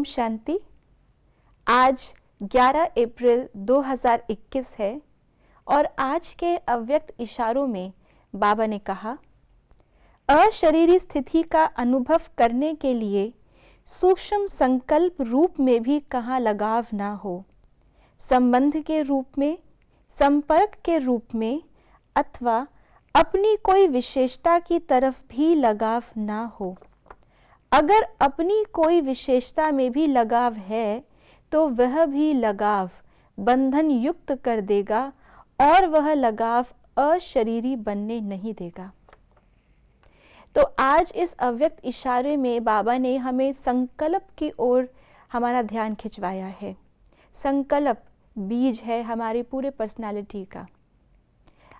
ओम शांति। आज 11 अप्रैल 2021 है और आज के अव्यक्त इशारों में बाबा ने कहा, अशरीरी स्थिति का अनुभव करने के लिए सूक्ष्म संकल्प रूप में भी कहाँ लगाव ना हो, संबंध के रूप में, संपर्क के रूप में अथवा अपनी कोई विशेषता की तरफ भी लगाव ना हो। अगर अपनी कोई विशेषता में भी लगाव है तो वह भी लगाव बंधन युक्त कर देगा और वह लगाव अशरीरी बनने नहीं देगा। तो आज इस अव्यक्त इशारे में बाबा ने हमें संकल्प की ओर हमारा ध्यान खिंचवाया है। संकल्प बीज है हमारी पूरे पर्सनालिटी का।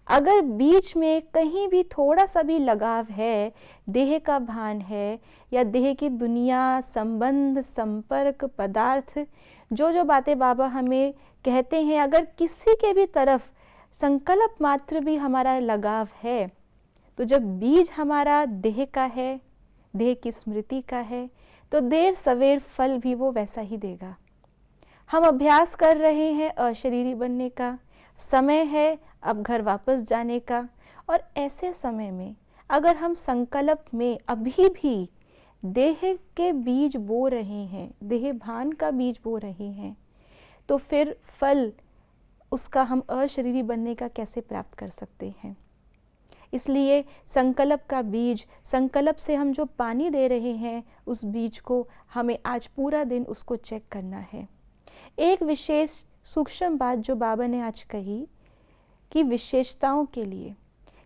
अगर बीच में कहीं भी थोड़ा सा भी लगाव है, देह का भान है या देह की दुनिया, संबंध, संपर्क, पदार्थ, जो बातें बाबा हमें कहते हैं, अगर किसी के भी तरफ संकल्प मात्र भी हमारा लगाव है, तो जब बीज हमारा देह का है, देह की स्मृति का है, तो देर सवेर फल भी वो वैसा ही देगा। हम अभ्यास कर रहे हैं अशरीरी बनने का, समय है अब घर वापस जाने का। और ऐसे समय में अगर हम संकल्प में अभी भी देह के बीज बो रहे हैं, देह भान का बीज बो रहे हैं, तो फिर फल उसका हम अशरीरी बनने का कैसे प्राप्त कर सकते हैं। इसलिए संकल्प का बीज, संकल्प से हम जो पानी दे रहे हैं, उस बीज को हमें आज पूरा दिन उसको चेक करना है। एक विशेष सूक्ष्म बात जो बाबा ने आज कही कि विशेषताओं के लिए,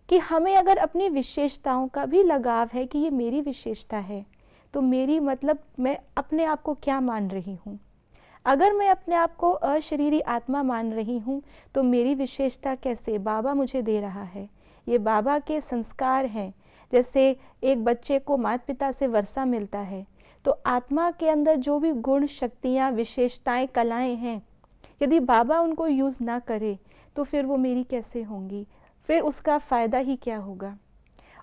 कि हमें अगर अपनी विशेषताओं का भी लगाव है कि ये मेरी विशेषता है, तो मेरी मतलब मैं अपने आप को क्या मान रही हूँ। अगर मैं अपने आप को अशरीरी आत्मा मान रही हूँ तो मेरी विशेषता कैसे बाबा मुझे दे रहा है, ये बाबा के संस्कार हैं। जैसे एक बच्चे को माता पिता से वर्षा मिलता है, तो आत्मा के अंदर जो भी गुण, शक्तियाँ, विशेषताएं, कलाएं हैं, यदि बाबा उनको यूज़ ना करे तो फिर वो मेरी कैसे होंगी, फिर उसका फ़ायदा ही क्या होगा।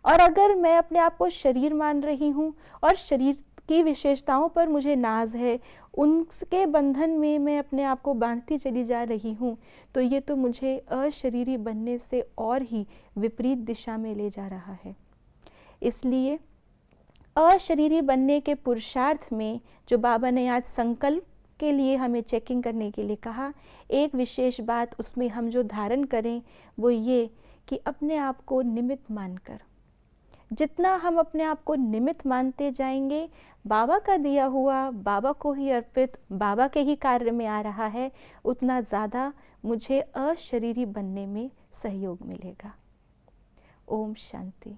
और अगर मैं अपने आप को शरीर मान रही हूँ और शरीर की विशेषताओं पर मुझे नाज है, उनके बंधन में मैं अपने आप को बांधती चली जा रही हूँ, तो ये तो मुझे अशरीरी बनने से और ही विपरीत दिशा में ले जा रहा है। इसलिए अशरीरी बनने के पुरुषार्थ में जो बाबा ने आज संकल्प के लिए हमें चेकिंग करने के लिए कहा, एक विशेष बात उसमें हम जो धारण करें वो ये कि अपने आप को निमित्त मानकर, जितना हम अपने आप को निमित्त मानते जाएंगे, बाबा का दिया हुआ, बाबा को ही अर्पित, बाबा के ही कार्य में आ रहा है, उतना ज़्यादा मुझे अशरीरी बनने में सहयोग मिलेगा। ओम शांति।